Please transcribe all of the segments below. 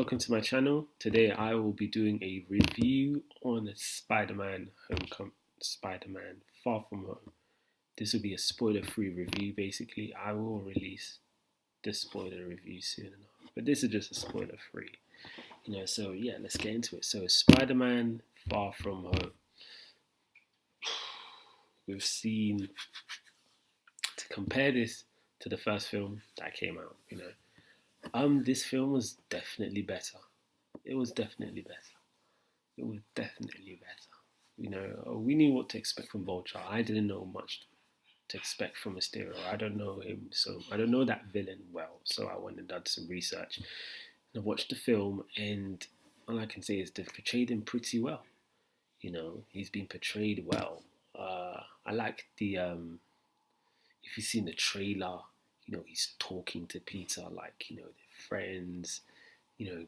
welcome to my channel. Today I will be doing a review on Spider-Man Spider-Man Far From Home. This will be a spoiler-free review basically. I will release the spoiler review soon enough, but this is just a spoiler-free. So yeah, let's get into it. So Spider-Man Far From Home. We've seen, to compare this to the first film that came out, this film was definitely better. It was definitely better. It was definitely better. We knew what to expect from Vulture. I didn't know much to expect from Mysterio. I don't know him, so I don't know that villain well. So I went and did some research. And I watched the film, and all I can say is they've portrayed him pretty well. He's been portrayed well. I like the if you've seen the trailer, he's talking to Peter like they're friends. They're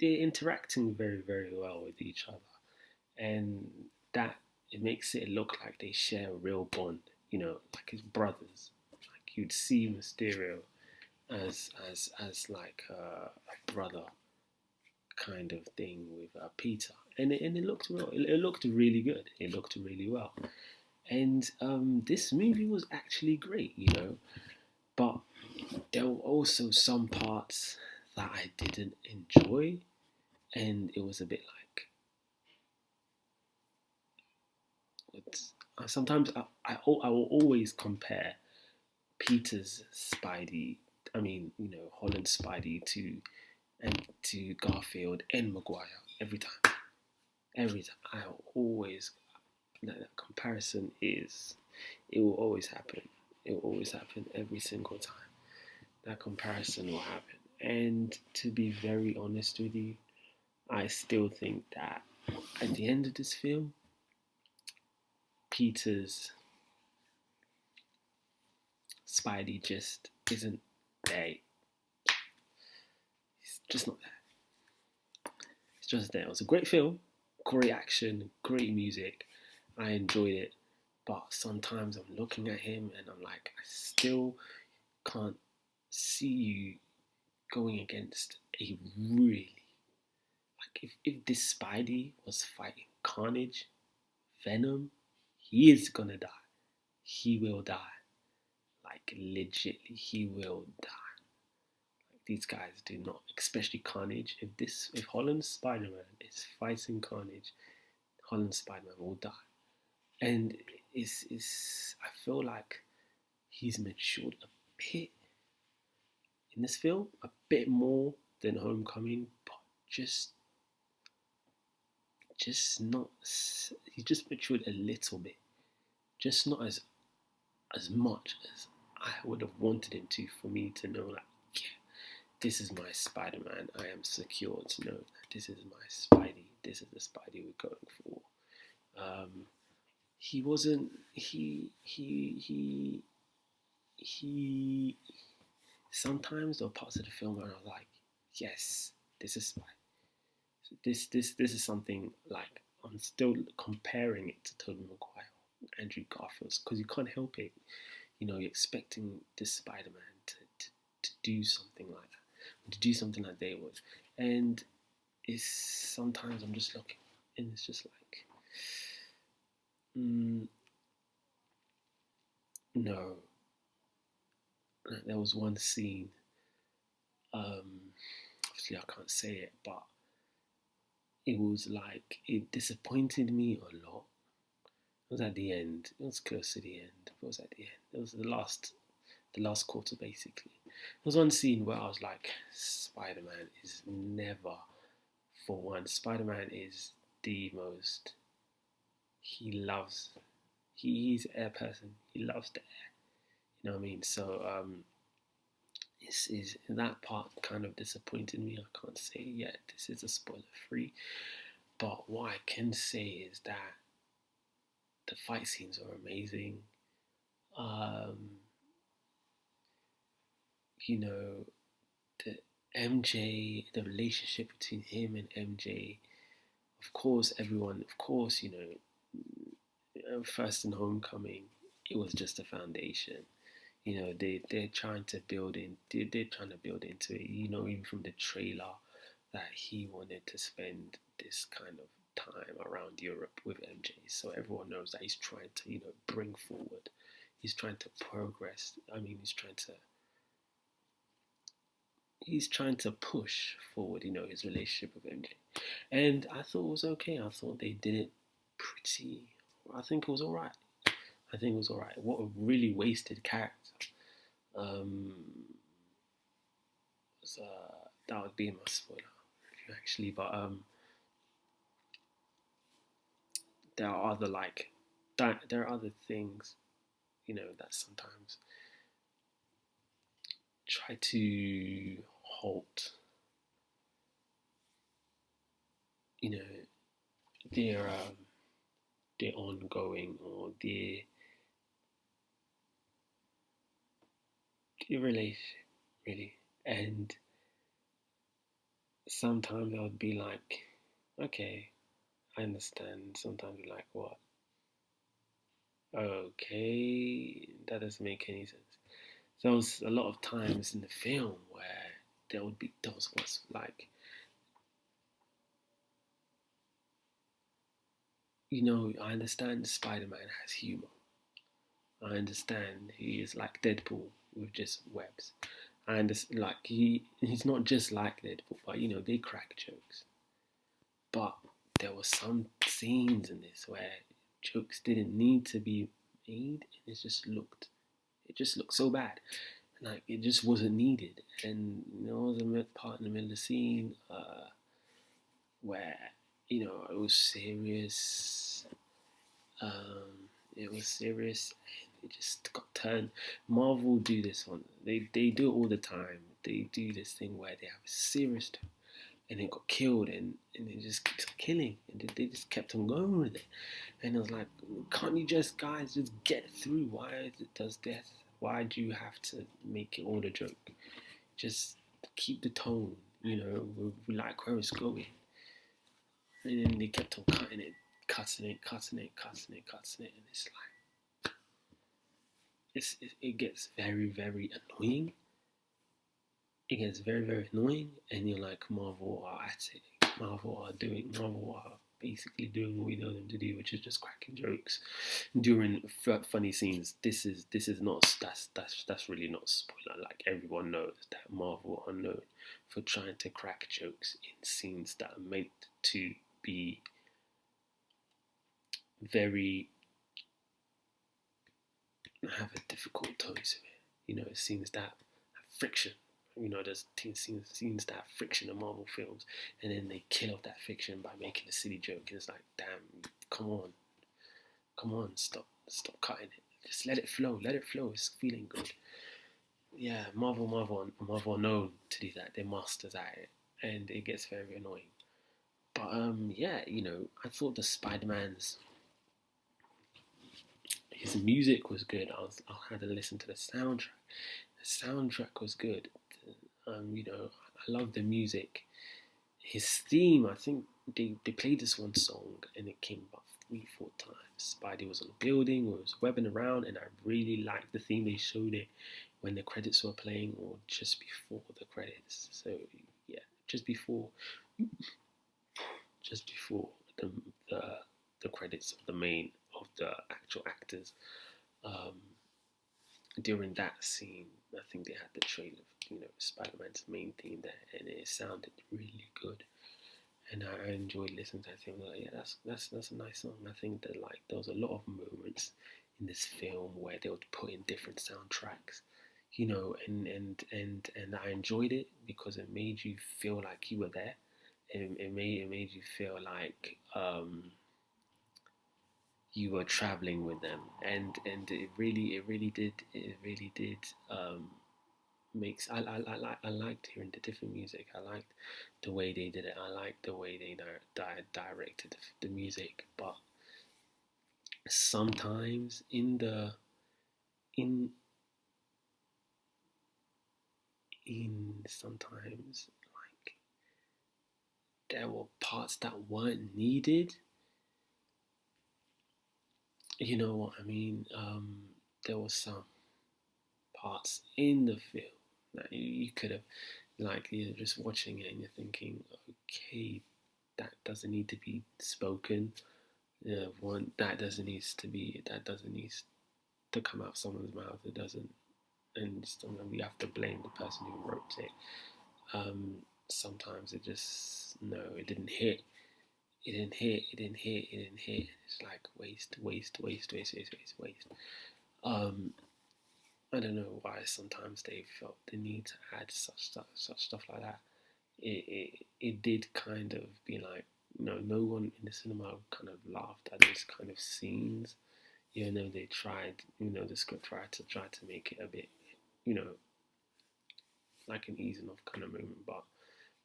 interacting very, very well with each other, and that it makes it look like they share a real bond. Like his brothers. Like you'd see Mysterio as like a brother kind of thing with Peter, and it looked real. It looked really good. It looked really well, and this movie was actually great. But there were also some parts that I didn't enjoy, and it was a bit like sometimes I will always compare Peter's Spidey, Holland's Spidey to Garfield and Maguire every time. Every time I always that comparison it will always happen. It will always happen every single time. That comparison will happen. And to be very honest with you, I still think that at the end of this film, Peter's Spidey just isn't there. It's just not there. It's just there. It was a great film, great action, great music. I enjoyed it. But sometimes I'm looking at him and I'm like, I still can't see you going against a really, like, if this Spidey was fighting Carnage, Venom, he is gonna die. He will die. Like, legitly, he will die. Like, these guys do not, especially Carnage. If Holland's Spider-Man is fighting Carnage, Holland's Spider-Man will die. And I feel like he's matured a bit in this film, a bit more than Homecoming, but just not. He just matured a little bit, just not as much as I would have wanted him to, for me to know like, yeah, this is my Spider-Man. I am secure to know that this is my Spidey. This is the Spidey we're going for. He wasn't. He. Sometimes there were parts of the film where I was like, yes, this is Spidey. This is something like I'm still comparing it to Tobey Maguire, Andrew Garfield, because you can't help it. You're expecting this Spider-Man to do something like that, to do something like they would, and it's sometimes I'm just looking, and it's just like, no. There was one scene. Obviously I can't say it, but it was like it disappointed me a lot. It was at the end. It was close to the end. It was at the end. It was the last quarter basically. There was one scene where I was like, Spider-Man is never, for one, Spider-Man is the most. He's an air person. He loves the air. You know what I mean? So is that part kind of disappointed me. I can't say yet. This is a spoiler free. But what I can say is that the fight scenes are amazing. The MJ, the relationship between him and MJ. Of course, first in Homecoming, it was just a foundation. they're trying to build in. They're trying to build into it. Even from the trailer, that he wanted to spend this kind of time around Europe with MJ. So everyone knows that he's trying to bring forward. He's trying to progress. I mean, he's trying to push forward. His relationship with MJ. And I thought it was okay. I thought they did it pretty. I think it was all right. I think it was all right. What a really wasted character. Um, that would be my spoiler, actually. But there are other there are other things, that sometimes try to halt, you know, their their ongoing or their relationship, really. And sometimes I would be like, okay, I understand. Sometimes you're like, what? Okay, that doesn't make any sense. There was a lot of times in the film where there was like, I understand Spider-Man has humor. I understand he is like Deadpool with just webs. I understand, like, he's not just like Deadpool, but they crack jokes. But there were some scenes in this where jokes didn't need to be made, and it just looked so bad. Like, it just wasn't needed. And there was a part in the middle of the scene where it was serious. It was serious, and it just got turned. Marvel do this one. They do it all the time. They do this thing where they have a serious and it got killed, and it just keeps killing, and they just kept on going with it. And I was like, can't you guys just get through? Why does this? Why do you have to make it all a joke? Just keep the tone. We like where it's going. And then they kept on cutting it, and it's like it gets very, very annoying. It gets very, very annoying, and you're like, Marvel are at it. Marvel are basically doing what we know them to do, which is just cracking jokes during funny scenes. This is not that's really not a spoiler. Like, everyone knows that Marvel are known for trying to crack jokes in scenes that are meant to be very have a difficult tone to it. Scenes that have friction. There's scenes that have friction in Marvel films, and then they kill off that friction by making a silly joke. And it's like, damn, come on, stop cutting it. Just let it flow. Let it flow. It's feeling good. Yeah, Marvel are known to do that. They're masters at it, and it gets very annoying. But yeah, I thought the Spider-Man's his music was good. I had to listen to the soundtrack. The soundtrack was good. I love the music. His theme, I think they played this one song and it came about 3, 4 times. Spidey was on a building or was webbing around, and I really liked the theme. They showed it when the credits were playing or just before the credits. So yeah, just before the the, the credits of the actual actors. Um, During that scene, I think they had the trailer of Spider-Man's main theme there, and it sounded really good. And I enjoyed listening to it. I think, like, yeah, that's a nice song. I think that, like, there was a lot of moments in this film where they would put in different soundtracks, and I enjoyed it because it made you feel like you were there. It made you feel like you were traveling with them, and it really did makes I liked hearing the different music. I liked the way they did it. I liked the way they directed the music. But sometimes in sometimes, like, there were parts that weren't needed. You know what I mean? There was some parts in the film that you could have, like, you're just watching it and you're thinking, okay, that doesn't need to be spoken. One that doesn't need to come out of someone's mouth. It doesn't, and sometimes we have to blame the person who wrote it. Sometimes it just no, it didn't hit. It didn't hit. It didn't hit. It didn't hit. It's like waste, waste, waste, waste, waste, waste, waste. Um, I don't know why sometimes they felt the need to add such stuff like that. It did kind of be like, no one in the cinema kind of laughed at those kind of scenes. They tried, the script writer tried to make it a bit, you know, like an easing off kind of moment, but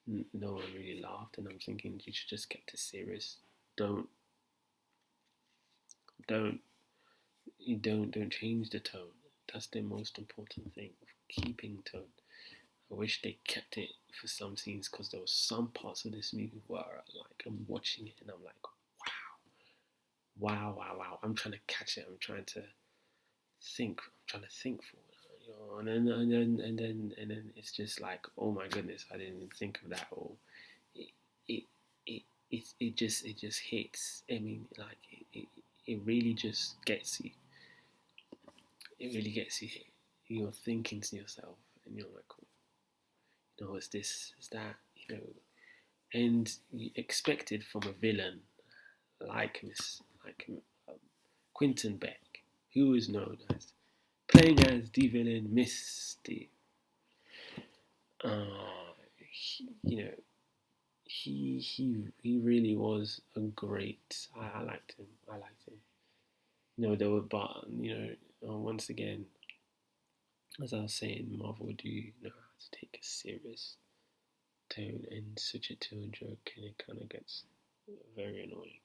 no one really laughed. And I'm thinking you should just kept it serious. Don't, don't, don't change the tone. That's the most important thing of keeping tone. I wish they kept it for some scenes because there were some parts of this movie where like I'm watching it and I'm like, wow, wow, wow, wow. I'm trying to catch it. I'm trying to think. I'm trying to think for it. And then it's just like, oh my goodness, I didn't even think of that. Or it it it just hits. I mean, like it really just gets you. It really gets you. You're thinking to yourself, and you're like, is this, is that, and you expected from a villain like Quentin Beck, who is known as playing as the villain Misty. You know, he really was a great. I liked him. I liked him. There were, but once again, as I was saying, Marvel do know how to take a serious tone and switch it to a joke, and it kind of gets very annoying.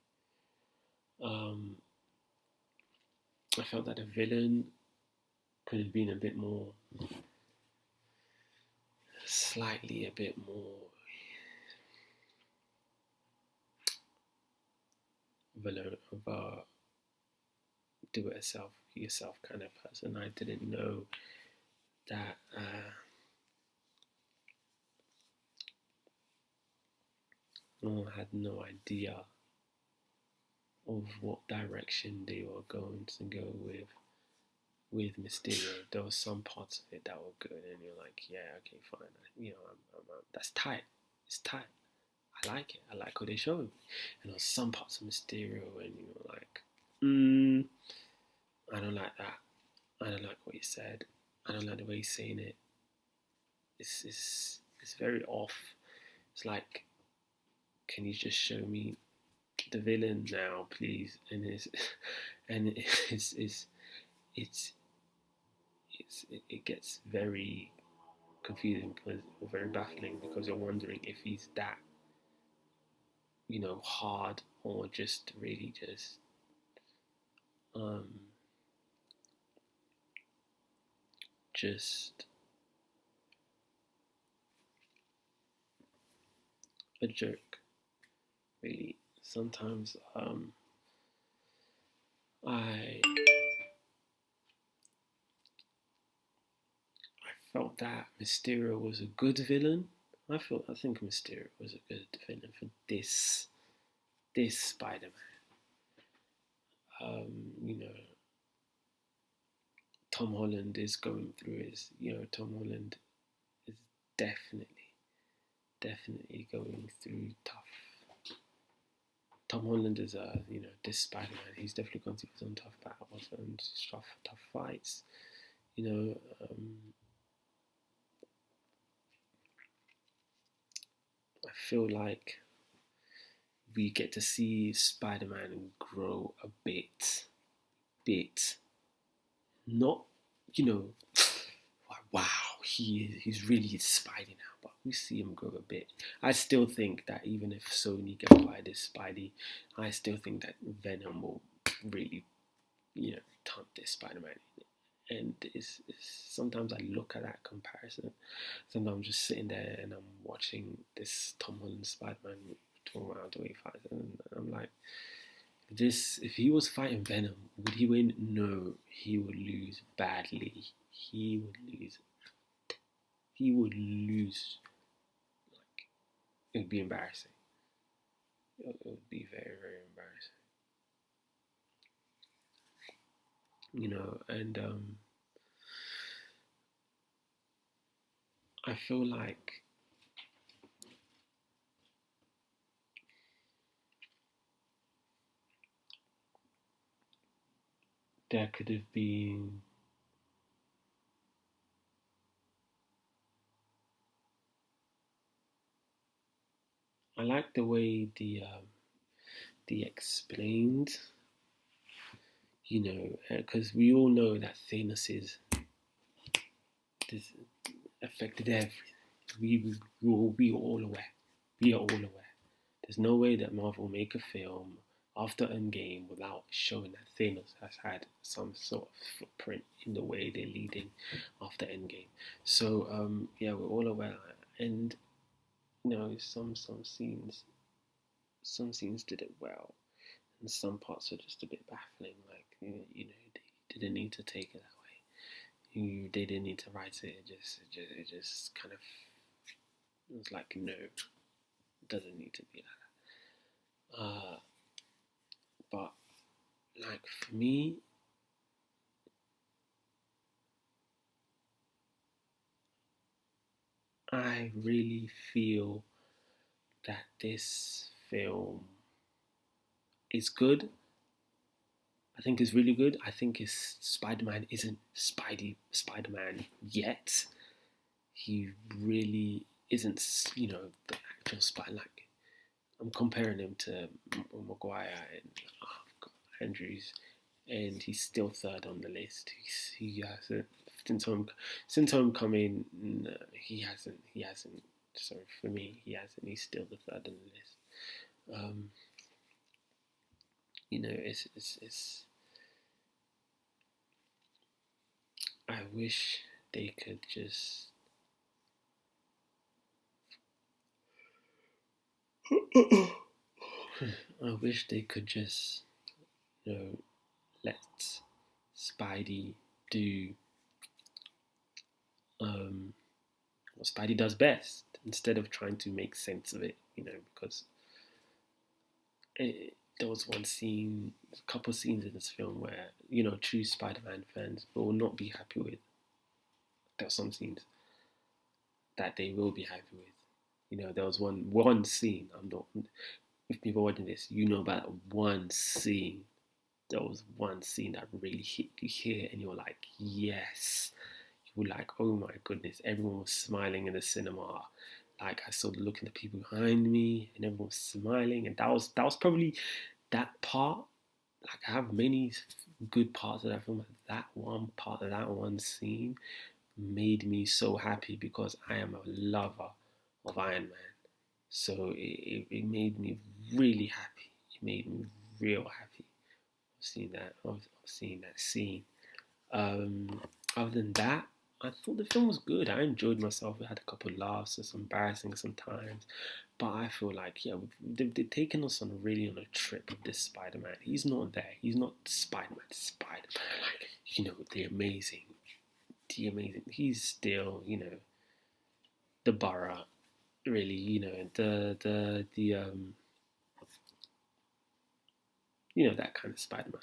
I felt that the villain could have been a bit more, slightly a bit more of a do it yourself kind of person. I didn't know that I had no idea of what direction they were going to go with Mysterio. There were some parts of it that were good, and you're like, yeah, okay, fine. That's tight. It's tight. I like it. I like what they showed. And there were some parts of Mysterio, and like, I don't like that. I don't like what he said. I don't like the way he's saying it. It's very off. It's like, can you just show me the villain now, please? And it gets very confusing or very baffling because you're wondering if he's that hard or just really um just a jerk, really. Sometimes I felt that Mysterio was a good villain. I think Mysterio was a good villain for this Spider-Man. You know, Tom Holland is going through his. Tom Holland is definitely going through tough. Tom Holland is this Spider-Man. He's definitely gone through his own tough battles and tough fights. I feel like we get to see Spider-Man grow a bit. Not, wow, he's really Spidey now, but we see him grow a bit. I still think that even if Sony get by this Spidey, I still think that Venom will really, taunt this Spider-Man. And sometimes I look at that comparison. Sometimes I'm just sitting there and I'm watching this Tom Holland Spider-Man talk around the way he fights, and I'm like, if he was fighting Venom, would he win? No, he would lose badly. he would lose. He would lose. Like, it would be embarrassing. It would be very, very embarrassing. And I feel like there could have been I like the way the explained, because we all know that Thanos is this affected everything. We are all aware. We are all aware. There's no way that Marvel will make a film after Endgame without showing that Thanos has had some sort of footprint in the way they're leading after Endgame. So yeah, we're all aware, and some scenes did it well, and some parts are just a bit baffling. Like they didn't need to take it that way. They didn't need to write it. It just kind of it was like no, it doesn't need to be like that. But like for me, I really feel that this film is good. I think it's really good. I think his Spider-Man isn't Spider-Man yet. He really isn't, the actual Spider. Like I'm comparing him to Maguire and Andrews, and he's still third on the list. He hasn't since homecoming. No, he hasn't. He hasn't. So for me, he hasn't. He's still the third on the list. Um, it's. I wish they could just. I wish they could just, let Spidey do what Spidey does best instead of trying to make sense of it, because there was one scene, a couple of scenes in this film where, true Spider-Man fans will not be happy with. There are some scenes that they will be happy with. There was one scene. I'm not. If people watching this, about one scene. There was one scene that really hit you here, and you're like, yes. You were like, oh my goodness, everyone was smiling in the cinema. Like I saw the look in the people behind me, and everyone was smiling, and that was probably that part. Like I have many good parts of that film, but that one part of that one scene made me so happy because I am a lover of Iron Man. So it made me really happy. It made me real happy seeing that. I was seeing that scene. Other than that, I thought the film was good. I enjoyed myself. We had a couple of laughs. It's embarrassing sometimes, but I feel like they've taken us on a trip with this Spider-Man. He's not there. He's not Spider-Man. Spider-Man, the amazing, He's still the Borough. Really, that kind of Spider-Man,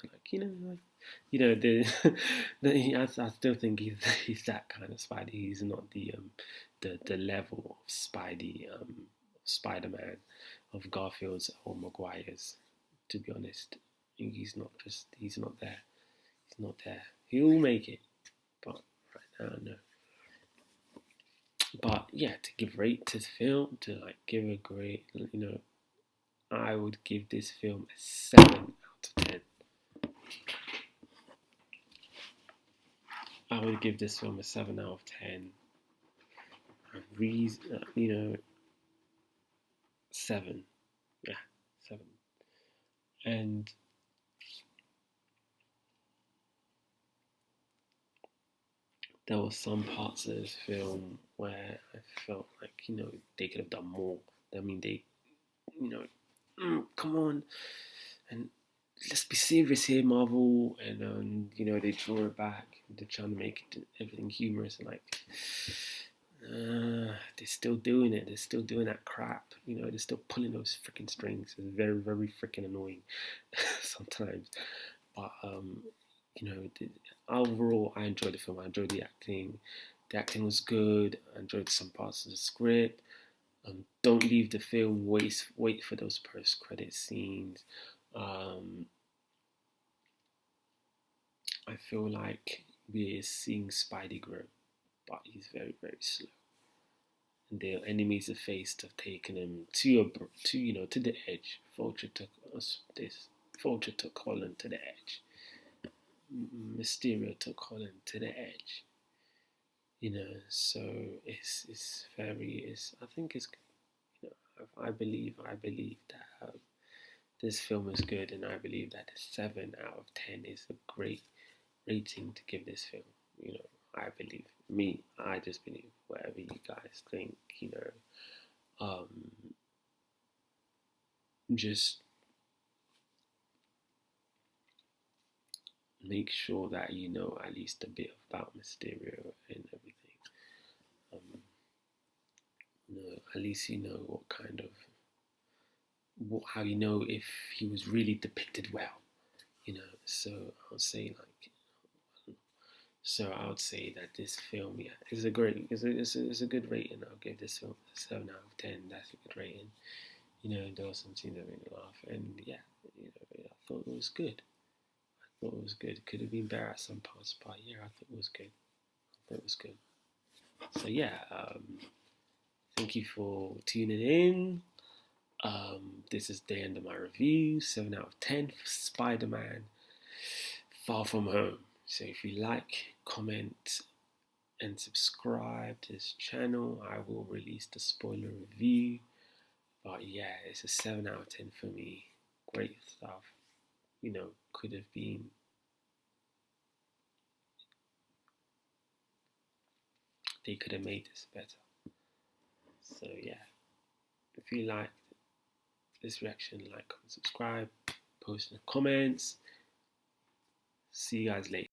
I still think he's that kind of Spidey. He's not the level of Spider-Man of Garfield's or Maguire's. To be honest, I think he's not there. He's not there. He'll make it, but right now, no. But yeah, to give rate to the film, to give a grade, I would give this film a 7 out of 10. I would give this film a 7 out of 10. A reason, 7. Yeah, 7. And there were some parts of this film where I felt like, they could have done more. I mean, they, come on. And let's be serious here, Marvel, and they draw it back. They're trying to make everything humorous and like. They're still doing it. They're still doing that crap. They're still pulling those freaking strings. It's very, very freaking annoying sometimes. But overall, I enjoyed the film. I enjoyed the acting. The acting was good. I enjoyed some parts of the script. Don't leave the film. Wait for those post-credit scenes. Um, I feel like we're seeing Spidey grow, but he's very, very slow. And the enemies of faced have taken him to the edge. Vulture took us this. Vulture took Holland to the edge. Mysterio took Holland to the edge. So it's I think it's I believe that this film is good, and I believe that a 7 out of 10 is a great rating to give this film. I believe me. I just believe whatever you guys think. Um, just make sure that you know at least a bit about Mysterio and everything. Um, at least you know what kind of how you know if he was really depicted well. So I'll say like so I would say that this film, yeah, is a great, is a good rating. I'll give this film a 7 out of 10. That's a good rating. There was some scenes that made me laugh, and yeah, I thought it was good. I thought it was good. Could have been better at some parts, but yeah, I thought it was good. I thought it was good. So yeah, thank you for tuning in. This is the end of my review. 7 out of 10 for Spider-Man Far From Home. So if you like, comment, and subscribe to this channel, I will release the spoiler review. But yeah, it's a 7 out of 10 for me. Great stuff. Could have been. They could have made this better. So yeah, if you like this reaction, like, comment, subscribe, post in the comments. See you guys later.